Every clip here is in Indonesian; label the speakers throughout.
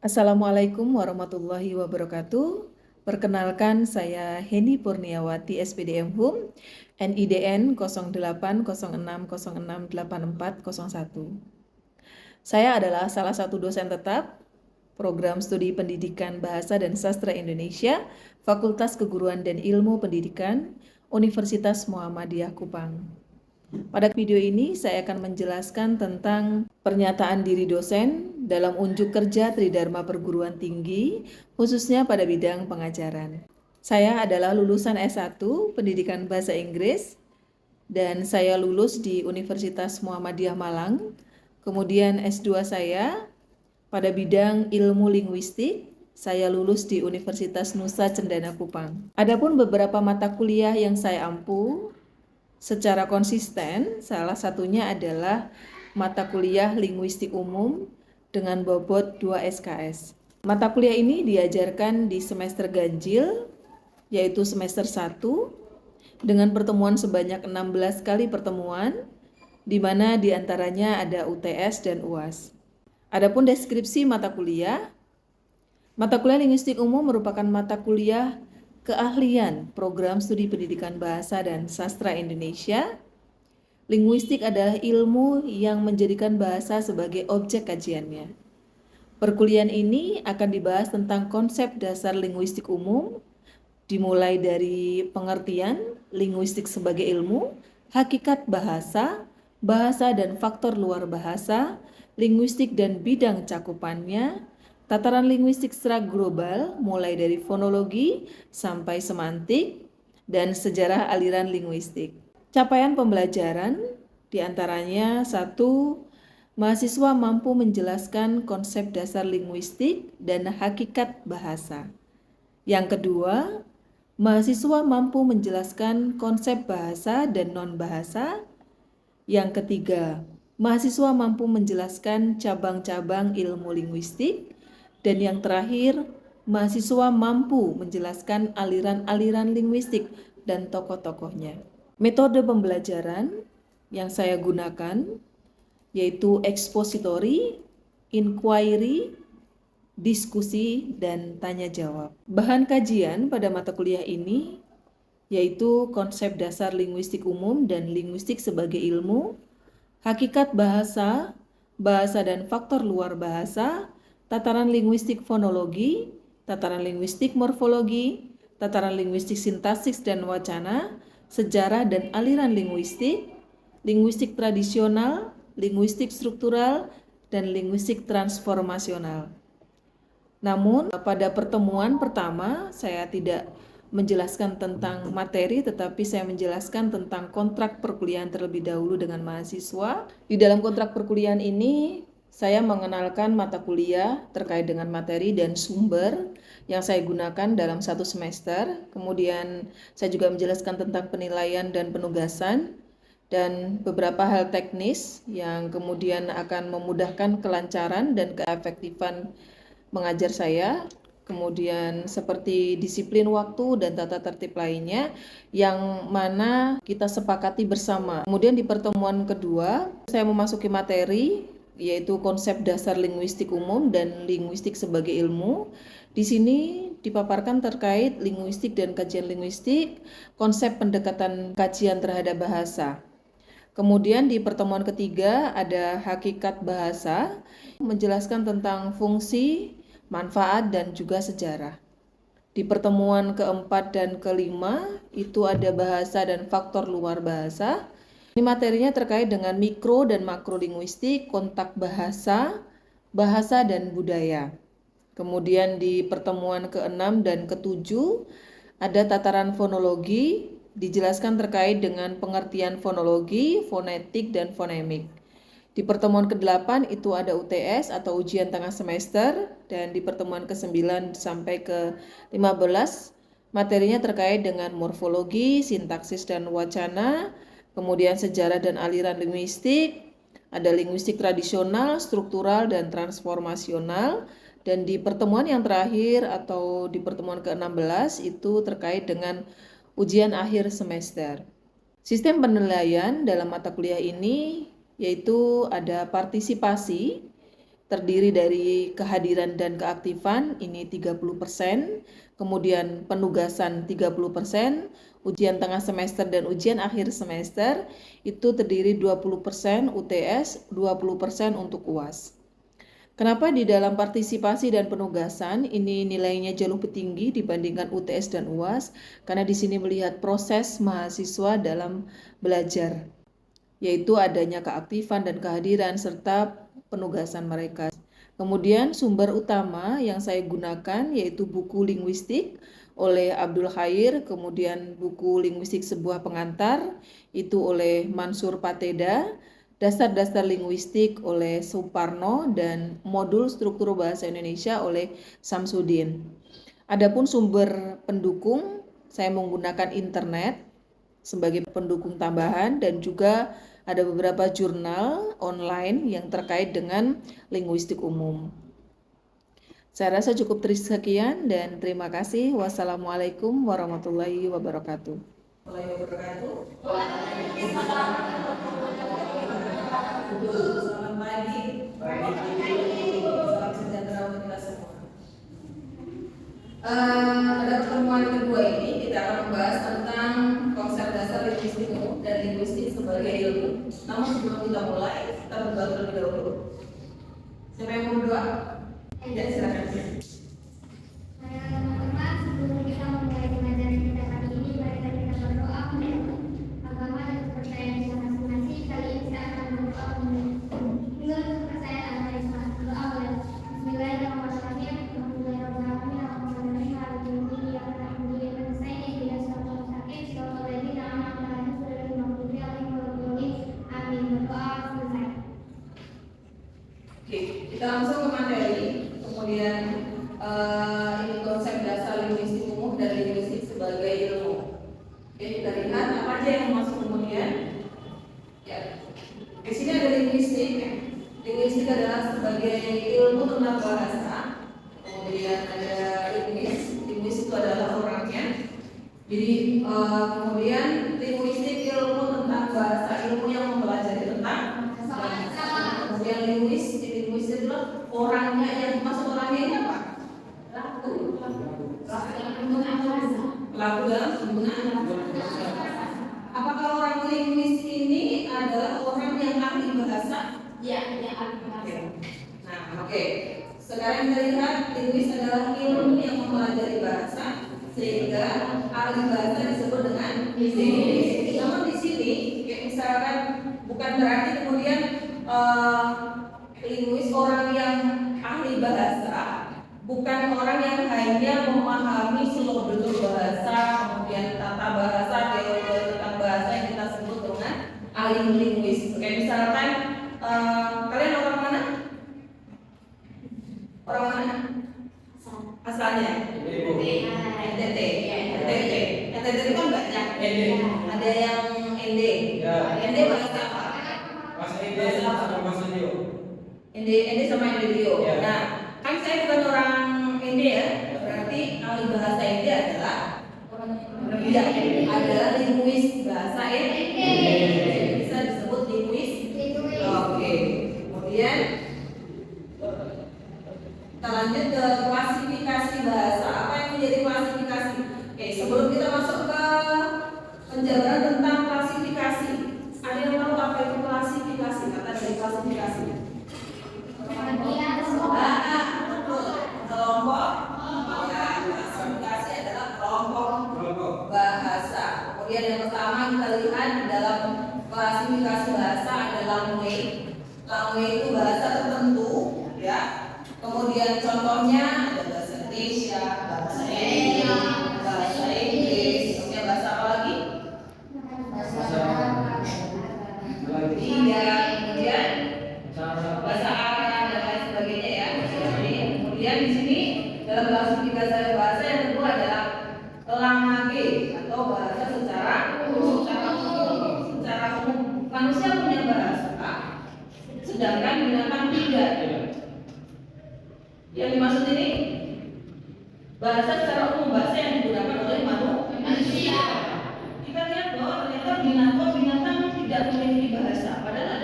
Speaker 1: Assalamualaikum warahmatullahi wabarakatuh. Perkenalkan, saya Heni Purniawati, SPDM HUM, NIDN 0806068401. Saya adalah salah satu dosen tetap Program Studi Pendidikan Bahasa dan Sastra Indonesia, Fakultas Keguruan dan Ilmu Pendidikan, Universitas Muhammadiyah Kupang. Pada video ini saya akan menjelaskan tentang pernyataan diri dosen dalam unjuk kerja Tridharma Perguruan Tinggi, khususnya pada bidang pengajaran. Saya adalah lulusan S1 Pendidikan Bahasa Inggris dan saya lulus di Universitas Muhammadiyah Malang. Kemudian S2 saya pada bidang ilmu linguistik, saya lulus di Universitas Nusa Cendana Kupang. Adapun beberapa mata kuliah yang saya ampu secara konsisten, salah satunya adalah mata kuliah linguistik umum dengan bobot 2 SKS. Mata kuliah ini diajarkan di semester ganjil, yaitu semester 1, dengan pertemuan sebanyak 16 kali pertemuan, di mana diantaranya ada UTS dan UAS. Adapun deskripsi mata kuliah linguistik umum merupakan mata kuliah keahlian program studi pendidikan bahasa dan sastra Indonesia. Linguistik adalah ilmu yang menjadikan bahasa sebagai objek kajiannya. Perkuliahan ini akan dibahas tentang konsep dasar linguistik umum, dimulai dari pengertian linguistik sebagai ilmu, hakikat bahasa, bahasa dan faktor luar bahasa, linguistik dan bidang cakupannya, tataran linguistik secara global, mulai dari fonologi sampai semantik, dan sejarah aliran linguistik. Capaian pembelajaran diantaranya 1. Mahasiswa mampu menjelaskan konsep dasar linguistik dan hakikat bahasa. Yang kedua, mahasiswa mampu menjelaskan konsep bahasa dan non-bahasa. Yang ketiga, mahasiswa mampu menjelaskan cabang-cabang ilmu linguistik. Dan yang terakhir, mahasiswa mampu menjelaskan aliran-aliran linguistik dan tokoh-tokohnya. Metode pembelajaran yang saya gunakan yaitu expository, inquiry, diskusi, dan tanya jawab. Bahan kajian pada mata kuliah ini yaitu konsep dasar linguistik umum dan linguistik sebagai ilmu, hakikat bahasa, bahasa dan faktor luar bahasa, tataran linguistik fonologi, tataran linguistik morfologi, tataran linguistik sintaksis dan wacana, sejarah dan aliran linguistik, linguistik tradisional, linguistik struktural, dan linguistik transformasional. Namun, pada pertemuan pertama, saya tidak menjelaskan tentang materi, tetapi saya menjelaskan tentang kontrak perkuliahan terlebih dahulu dengan mahasiswa. Di dalam kontrak perkuliahan ini, saya mengenalkan mata kuliah terkait dengan materi dan sumber yang saya gunakan dalam satu semester. Kemudian saya juga menjelaskan tentang penilaian dan penugasan dan beberapa hal teknis yang kemudian akan memudahkan kelancaran dan keefektifan mengajar saya. Kemudian seperti disiplin waktu dan tata tertib lainnya yang mana kita sepakati bersama. Kemudian di pertemuan kedua, saya memasuki materi yaitu konsep dasar linguistik umum dan linguistik sebagai ilmu. Di sini dipaparkan terkait linguistik dan kajian linguistik, konsep pendekatan kajian terhadap bahasa. Kemudian di pertemuan ketiga ada hakikat bahasa, menjelaskan tentang fungsi, manfaat, dan juga sejarah. Di pertemuan keempat dan kelima itu ada bahasa dan faktor luar bahasa. Ini materinya terkait dengan mikro dan makro linguistik, kontak bahasa, bahasa dan budaya. Kemudian di pertemuan ke-6 dan ke-7 ada tataran fonologi, dijelaskan terkait dengan pengertian fonologi, fonetik, dan fonemik. Di pertemuan ke-8 itu ada UTS atau ujian tengah semester, dan di pertemuan ke-9 sampai ke-15 materinya terkait dengan morfologi, sintaksis dan wacana, kemudian sejarah dan aliran linguistik, ada linguistik tradisional, struktural, dan transformasional. Dan di pertemuan yang terakhir atau di pertemuan ke-16 itu terkait dengan ujian akhir semester. Sistem penilaian dalam mata kuliah ini yaitu ada partisipasi, terdiri dari kehadiran dan keaktifan ini 30%, kemudian penugasan 30%, ujian tengah semester dan ujian akhir semester itu terdiri 20% UTS, 20% untuk UAS. Kenapa di dalam partisipasi dan penugasan ini nilainya jauh lebih tinggi dibandingkan UTS dan UAS? Karena di sini melihat proses mahasiswa dalam belajar, yaitu adanya keaktifan dan kehadiran serta penugasan mereka. Kemudian sumber utama yang saya gunakan yaitu buku linguistik oleh Abdul Khair, kemudian buku linguistik sebuah pengantar itu oleh Mansur Pateda, dasar-dasar linguistik oleh Suparno, dan modul struktur bahasa Indonesia oleh Samsudin. Adapun sumber pendukung, saya menggunakan internet sebagai pendukung tambahan dan juga ada beberapa jurnal online yang terkait dengan linguistik umum. Saya rasa cukup sekian dan terima kasih. Wassalamualaikum warahmatullahi wabarakatuh. Selamat pagi. Salam sejahtera untuk kita semua. Pada pertemuan kedua ini kita akan membahas tentang konsep dasar linguistik umum dan linguistik sebagai ilmu. Namun sebelum kita mulai, kita berdoa terlebih dahulu. Siapa yang mau berdoa? Ya, silakan.
Speaker 2: Teman-teman, sebelum kita memulai pelajaran kita kali ini, mari kita berdoa menurut agama dan kepercayaan kita masing-masing. Kali ini saya akan berdoa menurut kepercayaan agama Islam. Doa mulai. Bismillahirrahmanirrahim.
Speaker 1: Kita langsung ke materi, kemudian ini konsep dasar linguistik umum dan linguistik sebagai ilmu. Oke, kita lihat apa aja yang masuk kemudian. Ya, di sini ada linguistik. Linguistik adalah sebagai ilmu tentang bahasa. Kemudian ada linguis itu adalah orangnya. Jadi kemudian linguistik ilmu tentang bahasa, ilmu yang mempelajari tentang bahasa. Kemudian linguis itu orangnya, yang masuk orangnya ini apa? Pelaku dalam penggunaan bahasa. Apakah orang linguis ini adalah orang yang ahli bahasa?
Speaker 2: Ya, ahli bahasa.
Speaker 1: Nah, oke. Sekarang kita lihat linguis adalah ilmu yang mempelajari bahasa, sehingga ahli bahasa disebut dengan linguis. Namun di sini, kayak misalkan bukan berarti kemudian linguis orang yang ahli bahasa bukan orang yang hanya memahami seluk-beluk bahasa, kemudian tata bahasa, teori tentang bahasa yang kita sebut dengan ahli linguis. Oke, misalkan kalian orang mana? Orang mana? Asalnya? NTT. NTT itu kan banyak. Ada yang ND. ND bahasa apa?
Speaker 3: Bahasa Inggris sama bahasa Dio.
Speaker 1: ND sama Dio. Nah, kan saya bukan orang ND ya. Berarti ahli bahasa ND adalah adalah linguis bahasa ND. Bisa disebut linguis. Oke. Kemudian kita lanjut ke klasifikasi bahasa. Apa yang menjadi klasifikasi? Oke, sebelum kita masuk ke penjabaran tentang klasifikasi, ada yang tahu apa itu klasifikasi? Kata dari klasifikasi. Kelompok. Klasifikasi adalah kelompok bahasa. Kemudian yang pertama kita lihat di dalam klasifikasi bahasa ada language. Language itu bahasa tertentu, ya. Kemudian contohnya ada bahasa Indonesia, bahasa India, bahasa Inggris, kemudian bahasa apa lagi? Iya, kemudian bahasa Arab dan lain sebagainya ya. Kemudian di sini dalam klasifikasi bahasa yang kedua adalah language atau bahasa secara umum. Manusia punya bahasa, sedangkan binatang tidak. Yang dimaksud ini bahasa secara umum, bahasa yang digunakan oleh manusia. Kita lihat bahwa ternyata binatang tidak memiliki bahasa. Padahal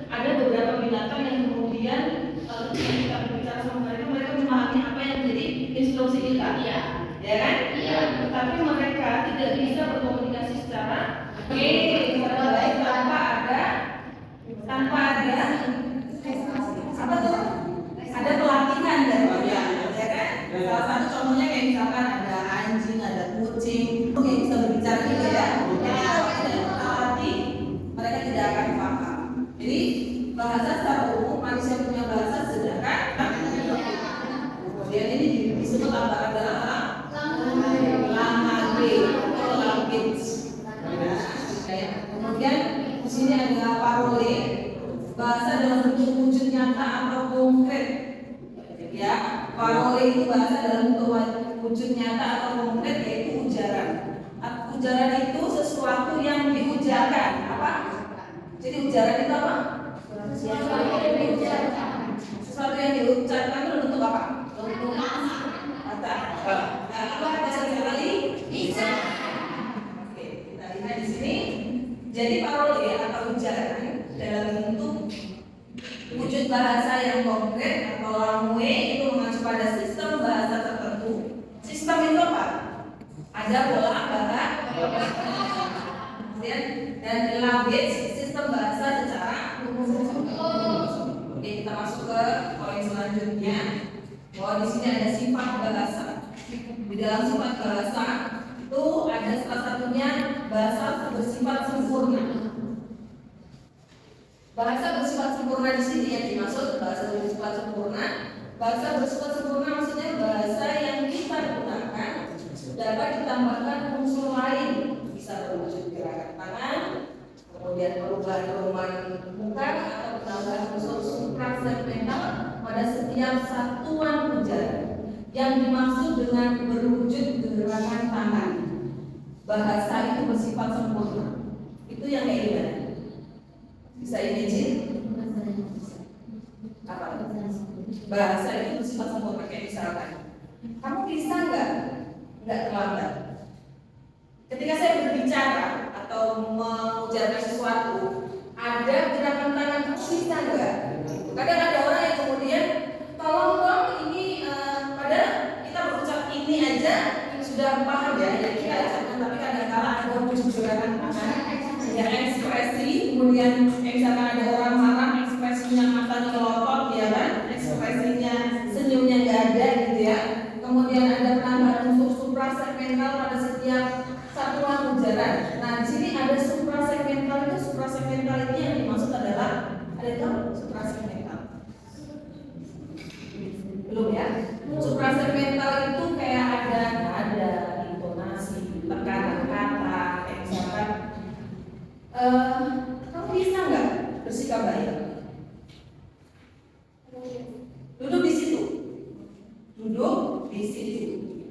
Speaker 1: ada beberapa binatang yang kemudian Lalu kita berbicara sama mereka, mereka memahami apa yang menjadi instruksi kita, ya kan? Iya. Tetapi mereka tidak bisa berkomunikasi secara baik tanpa ada apa tuh? Ada pelatihan dari dia, ya kan? Salah satu contohnya kayak misalkan ada anjing, ada kucing, kayak bisa berbicara juga ya. Kalau tidak terlatih, mereka tidak akan paham. Jadi bahasa secara umum manusia punya bahasa sedangkan kemudian ini disebut adalah language. Kemudian di sini ada parole, bahasa dalam bentuk wujud nyata atau konkret. Ya, parole itu bahasa dalam bentuk wujud nyata atau konkret, yaitu ujaran. Ujaran itu sesuatu yang diujarkan. Apa? Jadi ujaran itu apa? Sesuatu yang diucapkan itu bentuk apa? Bentuk kata. Nah, apa kata sekali? Bisa. Oke, kita lihat di sini. Jadi parole atau ujaran dalam bentuk wujud bahasa yang konkret atau language itu mengacu pada sistem bahasa tertentu. Sistem itu apa? Ada pola bahasa, kemudian dan language sistem bahasa secara umum. Oke, kita masuk ke poin selanjutnya. Bahwa di sini ada sifat bahasa. Di dalam sifat bahasa itu ada salah satunya bahasa bersifat sempurna. Bahasa bersifat sempurna di sini yang dimaksud bahasa bersifat sempurna. Bahasa bersifat sempurna maksudnya bahasa yang kita gunakan dapat ditambahkan unsur lain, bisa berwujud gerakan tangan, kemudian perubahan muka atau penambahan unsur suprasegmental pada setiap satuan ujaran yang dimaksud dengan berwujud gerakan tangan. Bahasa itu bersifat sempurna. Itu yang kayak gimana? Bisa imagine? Apa? Bahasa itu bersifat sempurna, kayak misalkan kamu bisa nggak terlambat? Ketika saya berbicara atau mengujarkan sesuatu, ada gerakan tangan, kamu bisa nggak? Kadang ada orang yang kemudian tolong dong ini padahal kita berucap ini aja sudah paham ya, yang kita ucapkan, tapi kadang-kala ada wujud gerakan tangan, ya ekspresi, kemudian misalkan ada orang marah, ekspresinya matanya melotot, ya kan? Ekspresinya senyumnya nggak ada, gitu ya. Kemudian ada penambahan unsur suprasegmental pada setiap satuan ujaran. Nah, di sini ada suprasegmental itu yang dimaksud adalah ada itu suprasegmental. Belum ya? Suprasegmental itu kayak ada intonasi, tekanan kata, kayak misalkan kamu bisa nggak bersikap baik? Duduk di situ,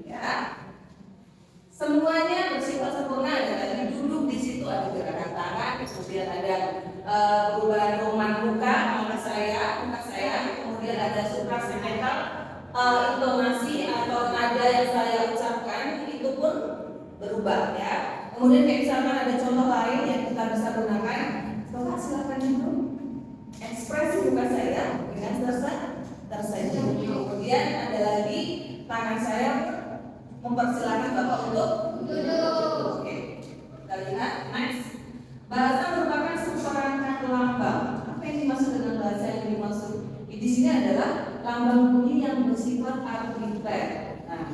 Speaker 1: ya. Semuanya bersifat sempurna. Ada tadi duduk di situ, ada gerakan tangan, kemudian ada perubahan roman muka saya, kemudian ada suprasegmental, intonasi atau nada yang saya ucapkan itu pun berubah, ya. Kemudian kayak misalkan ada contoh lain yang kita bisa gunakan. Bapak silakan dulu. Ekspresi muka saya dengan tersenyum. Kemudian ada lagi tangan saya mempersilahkan Bapak untuk duduk. Oke, kita lihat next. Bahasa merupakan seperangkat lambang. Apa yang dimaksud dengan bahasa yang dimaksud di sini adalah lambang bunyi yang bersifat arbitrary. Nah,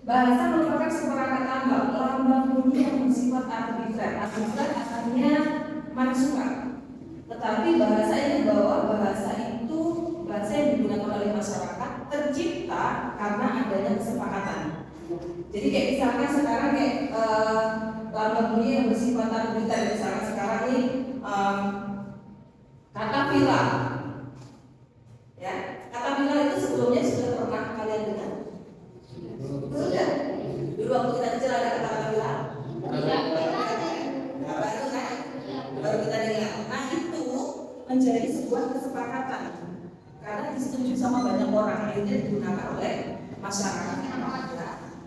Speaker 1: bahasa merupakan seperangkat lambang bunyi yang bersifat arbitrary. Arbitrary artinya mansukan. Tetapi bahasa ini bahwa bahasa itu bahasa yang digunakan oleh masyarakat tercipta karena adanya kesepakatan. Jadi kayak misalkan sekarang kayak lambang bunyi yang bersifat arbitrary. Misalkan sekarang ini kata villa, ya, kata villa itu sebelumnya sudah pernah kalian dengar? Sudah. Dulu waktu kita kecil ada kata villa. Baru kita dengar. Nah, itu menjadi sebuah kesepakatan karena disetujui sama banyak orang, akhirnya digunakan oleh masyarakat.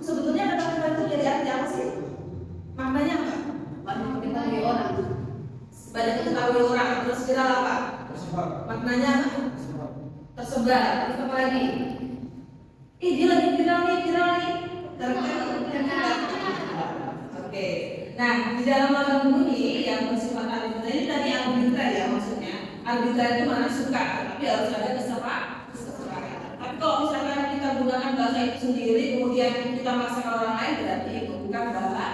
Speaker 1: Sebetulnya kata-kata itu jadi arti apa sih? Maknanya apa? Banyak diketahui orang. Banyak diketahui orang. Terus kira apa? Maknanya apa? tersebar. Terus apa lagi? Dia lagi viral nih. Oke. Nah, di dalam logam bunyi yang bersifat arbitrer ini tadi arbitrer ya maksudnya. Arbitrer itu mana suka, tapi harus ada kesepakatan. Tapi kalau misalkan kita gunakan bahasa itu sendiri, kemudian kita memaksakan orang lain, berarti itu bukan bahasa.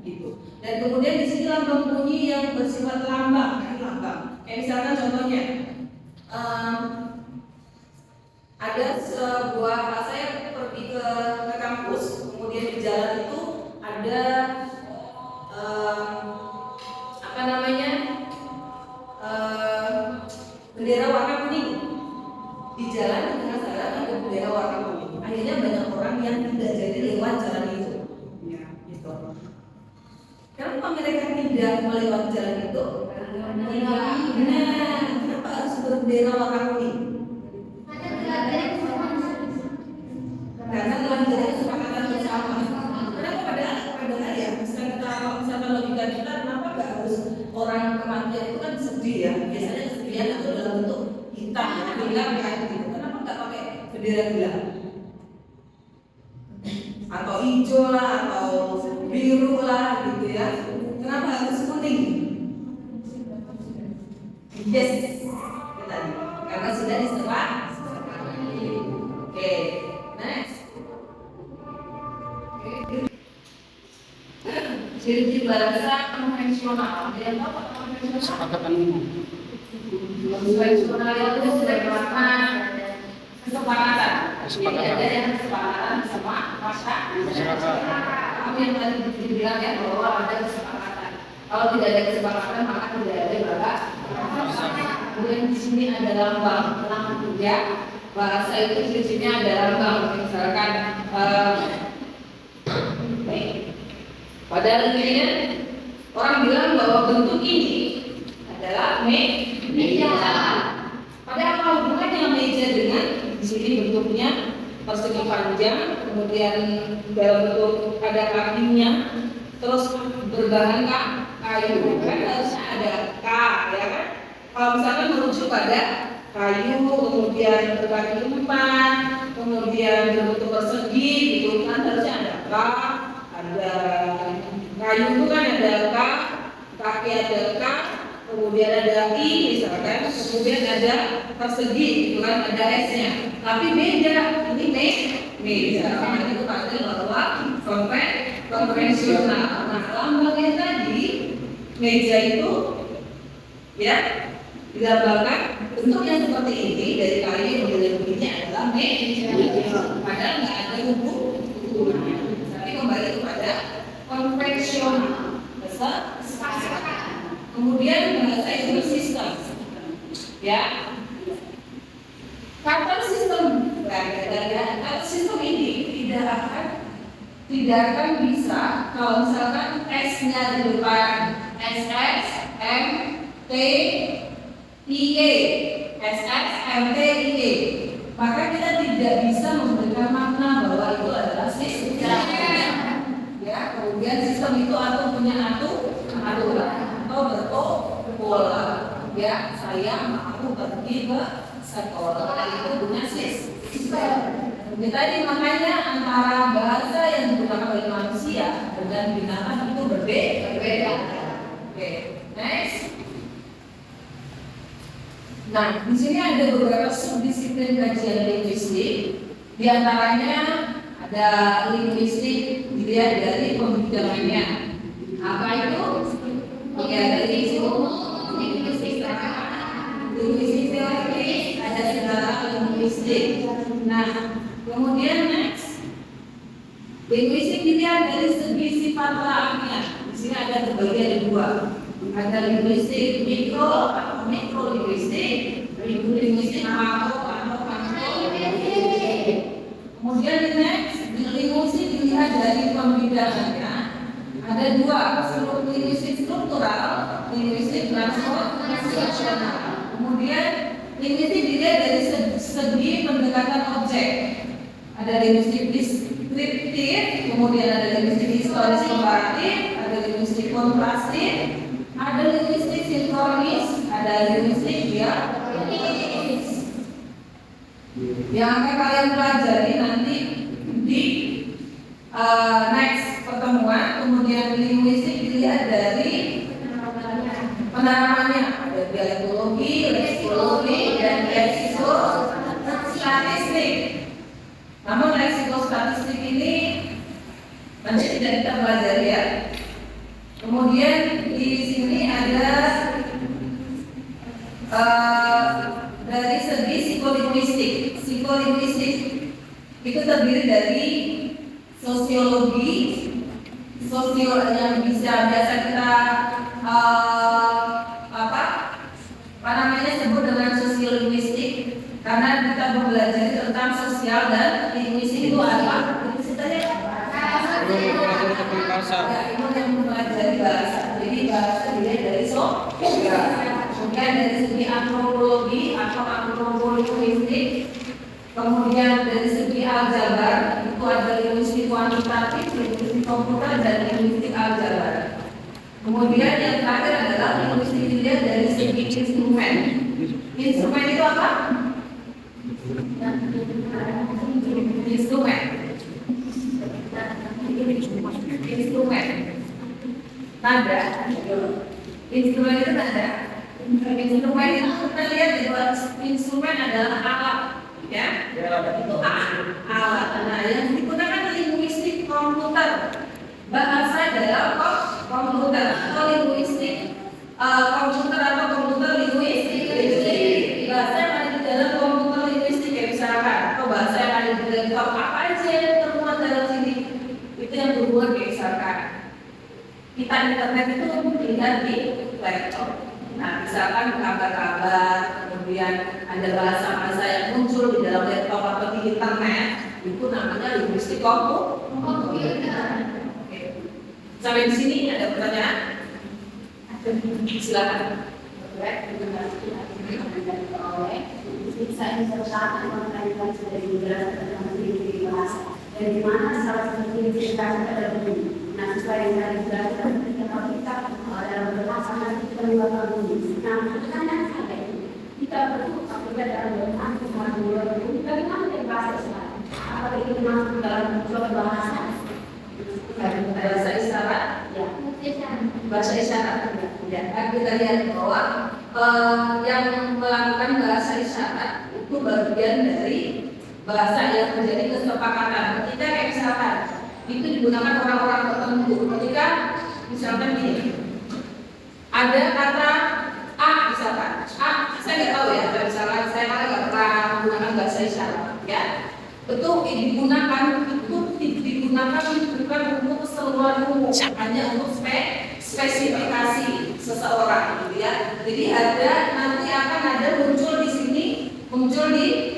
Speaker 1: Gitu. Dan kemudian di sini lambang bunyi yang bersifat lambang. Kayak misalkan contohnya, ada sebuah saya pergi ke kampus, kemudian di jalan itu ada bendera warna kuning. Di jalan di tengah jalan ada bendera warna kuning. Akhirnya banyak orang yang tidak jadi lewat jalan itu. Ya, gitu. Kenapa mereka tidak melewati jalan itu? Kenapa harus berbendera warna kuning? Karena telah menjadi kesepakatan bersama. Kenapa padahal ya, misalkan logika kita, kenapa nggak harus orang kematian itu kan sedih ya? Biasanya kesedihan itu dalam bentuk hitam, hilang kan gitu. Kenapa nggak pakai bendera hilang? Atau hijau lah, atau biru lah gitu ya? Kenapa harus kuning? Yes, tadi karena sudah disepak. Oke, next. Ciri-ciri bahasa konvensional. Dia tahu apa konvensional?
Speaker 3: Kesepakatan umum.
Speaker 1: Konvensional itu sudah merupakan kesepakatan. Jadi ada yang kesepakatan sama masyarakat. Apa yang tadi dibilang ya bahwa ada kesepakatan. Kalau tidak ada kesepakatan maka tidak ada bahasa. Kemudian di sini ada lambang ya. Bahasa itu ciri-cirinya ada lambang. Misalkan padahal intinya orang bilang bahwa bentuk ini adalah meja. Padahal apa hubungannya meja dengan di sini bentuknya persegi panjang, kemudian dalam bentuk ada kakinya, terus berbahan kayu, kan harusnya ada K, ya kan? Kalau misalkan merujuk pada kayu, kemudian berkaki empat, kemudian berbentuk persegi, gitu kan harusnya ada K, ada kayu itu kan ada K, kaki ada K, kemudian ada I misalkan, kemudian ada persegi, itu kan ada S-nya. Tapi beda, ini meja. Makanya itu pakai bahwa konvensional. Nah, lambangnya tadi meja itu ya dilambangkan bentuknya seperti ini dari kayu yang modelnya adalah meja. Padahal nggak ada hubungannya. Tapi kembali kepada konvensional. Kemudian bahasa itu sistem. Ya. Kata sistem, kata sistem ini tidak akan bisa kalau misalkan S-nya di depan SS, M, T, IE, SS, M, T, IE. Maka kita tidak bisa memberikan makna bahwa itu adalah sistem. Ya, kemudian sistem itu atau punya aturan atau berpola. Ya, saya mau pergi ke sekolah itu punya sistem. Jadi tadi makanya antara bahasa yang digunakan oleh manusia dengan binatang itu berbeda. Oke, next. Nah, di sini ada beberapa subdisiplin kajian linguistik. Di antaranya ada linguistik dilihat dari pembidangannya. Apa itu? Oke, ada linguistik teoris, ada segala linguistik. Nah, kemudian next, linguistik dilihat dari segi sifat rahangnya. Di sini ada terbagi ada dua. Ada linguistik mikro atau mikrolinguistik, linguistik makro atau makrolinguistik. Kemudian next, linguistik dilihat dari pembidangannya. Ada dua, linguistik struktural, linguistik transnasional. Kemudian linguistik dilihat dari segi pendekatan objek. Ada linguistik deskriptif, kemudian ada linguistik historis komparatif, ada linguistik kontrastif, ada linguistik sinkronis, ada linguistik diakronis. Yang akan kalian pelajari nanti di next pertemuan. Kemudian linguistik dilihat dari penerapannya, ada dialektologi, leksikologi, dan leksikostatistik. Namun leksikostatistik ini nanti tidak kita pelajari ya. Kemudian di sini ada dari segi psikolinguistik. Psikolinguistik itu terdiri dari sosiologi, yang biasa kita sebut dengan sosiolinguistik, karena kita belajar tentang sosial dan linguistik itu apa? Ya, itu yang mempelajari bahasa. Jadi bahasa dilihat dari sosial. Kemudian dari segi antropologi atau antropolinguistik, kemudian dari segi aljabar itu ada linguistik kuantitatif, linguistik komputer, dan linguistik aljabar. Kemudian yang terakhir adalah linguistik dilihat dari segi instrumen. Instrumen itu apa? Instrumen nada. Instrumen itu nada. Instrumen itu kita lihat bahwa instrumen adalah alat, ya. Itu alat. Nah, yang digunakan linguistik komputer, bahasa dalam komputer atau linguistik komputer atau komputer linguistik. Bahasa yang ada di dalam komputer linguistik, ya, misalkan, atau bahasa yang ada di dalam laptop, apa aja yang termuat dalam sini, itu yang berhubungan, misalkan kita internet itu dilihat di laptop. Nah, misalkan kabar-kabar, kemudian ada bahasa-bahasa yang muncul di dalam laptop atau di internet, itu namanya linguistik komputer. Sampai di sini ada pertanyaan? Silakan.
Speaker 4: Saya serta mengkaitkan sudah dijelaskan tentang ciri-ciri bahasa dan di mana salah satu ciri-ciri bahasa adalah bunyi. Nah, supaya yang tadi dijelaskan ketika kita dalam berbahasa nanti kita menggunakan bunyi. Nah, pertanyaan saya kita perlu apabila dalam berbahasa menggunakan bunyi, bagaimana dengan bahasa sekarang? Apakah itu masuk dalam unsur bahasa?
Speaker 1: Bahasa isyarat, ya. Bahasa isyarat, ya. Kita lihat bahwa yang melakukan bahasa isyarat itu bagian dari bahasa yang menjadi kesepakatan. Ketika kayak misalkan itu digunakan orang-orang tertentu, ketika misalkan gini, ada kata A, misalkan A, saya nggak tahu ya, misalkan saya nggak pernah menggunakan bahasa isyarat, ya. Itu digunakan bukan untuk keseluruhan umum, hanya untuk spesifikasi seseorang, gitu ya. Jadi nanti akan ada muncul di sini, muncul di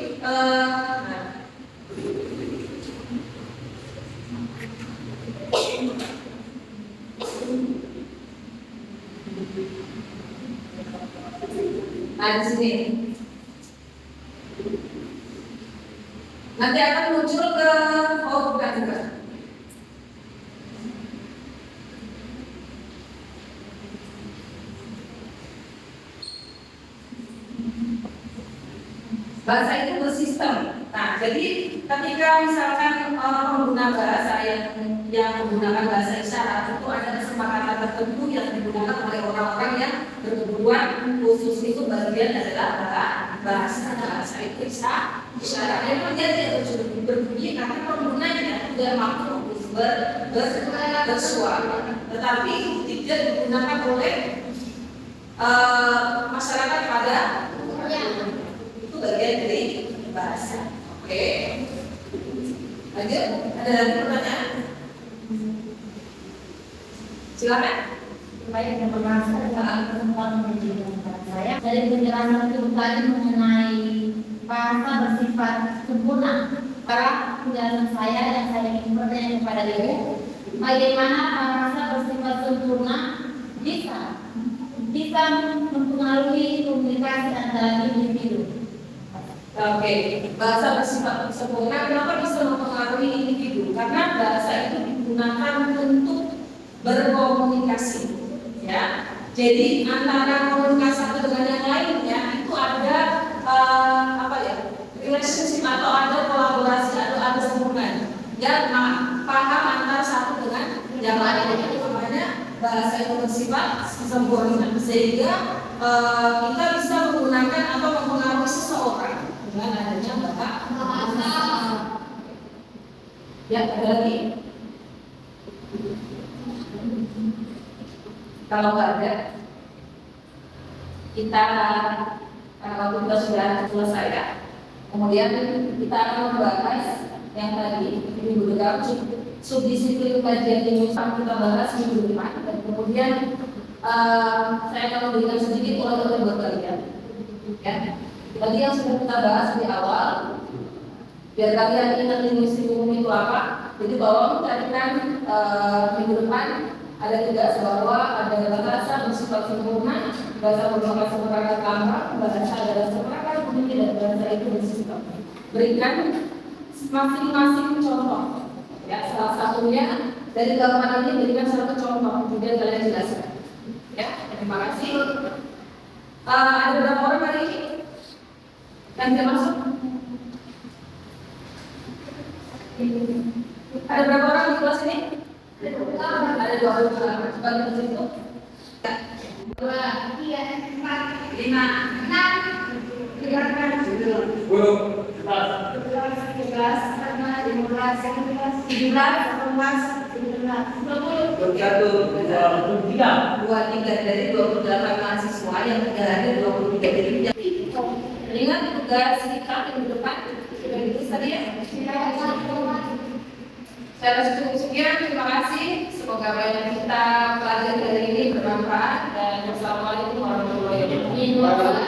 Speaker 1: di sini. Nanti akan muncul ke bukan. Bahasa itu bersistem. Nah, jadi ketika misalkan pengguna bahasa yang menggunakan bahasa isyarat itu ada kesepakatan tertentu yang digunakan oleh orang-orang yang berkebutuhan khusus, itu bagian adalah bahasa itu isyarat. Memang dia tidak berbunyi karena penggunanya tidak mampu bersuara, tetapi tidak digunakan oleh masyarakat pada bagian dari bahasa. Oke. Lanjut, ada lagi pertanyaan? Silakan.
Speaker 4: Supaya yang berbahasa dalam pertemuan menunjukkan saya dari penjelasan itu tadi mengenai bahasa bersifat sempurna. Para penjelasan saya yang saya ingin bertanya kepada Ibu, bagaimana bahasa bersifat sempurna bisa mempengaruhi komunikasi antara individu?
Speaker 1: Oke, bahasa bersifat sempurna kenapa bisa mempengaruhi individu? Karena bahasa itu digunakan untuk berkomunikasi, ya. Jadi antara komunikasi satu dengan yang lainnya itu ada
Speaker 5: relationship atau ada kolaborasi atau ada hubungan ya, paham antara satu dengan yang lain. Itu makanya bahasa itu bersifat sempurna sehingga kita bisa menggunakan atau mempengaruhi seseorang dengan adanya bahasa. Ya, ada lagi? Kalau nggak ada, kita waktu kita sudah selesai ya. Kemudian kita akan membahas yang tadi minggu depan subdisiplin kajian lingkungan kita bahas minggu depan, dan kemudian saya akan memberikan sedikit oleh-oleh buat kalian. Ya, tadi yang sudah kita bahas di awal, biar kalian ingat linguistik umum itu apa. Jadi tolong carikan minggu depan ada tugas bahwa ada bahasa bersifat sempurna, bahasa merupakan seperangkat lambang, bahasa adalah seperangkat bunyi, dan bahasa itu bersifat. Berikan masing-masing contoh. Ya, salah satunya dari gambar ini berikan satu contoh, kemudian kalian jelaskan. Ya, terima kasih. Ada berapa orang hari ini yang tidak masuk? Ada berapa orang di kelas ini? Ada 20 orang. Coba kita hitung. 2,
Speaker 2: 3, 4,
Speaker 5: 5,
Speaker 2: 6, 13,
Speaker 3: 10,
Speaker 2: 17, 18,
Speaker 5: 23 dari 28 mahasiswa yang tinggal ada 23 jadi ingat tugas kita minggu depan sudah ditulis tadi ya. Saya rasa cukup sekian, terima kasih. Semoga apa yang kita pelajari hari ini bermanfaat, dan wassalamualaikum warahmatullahi wabarakatuh.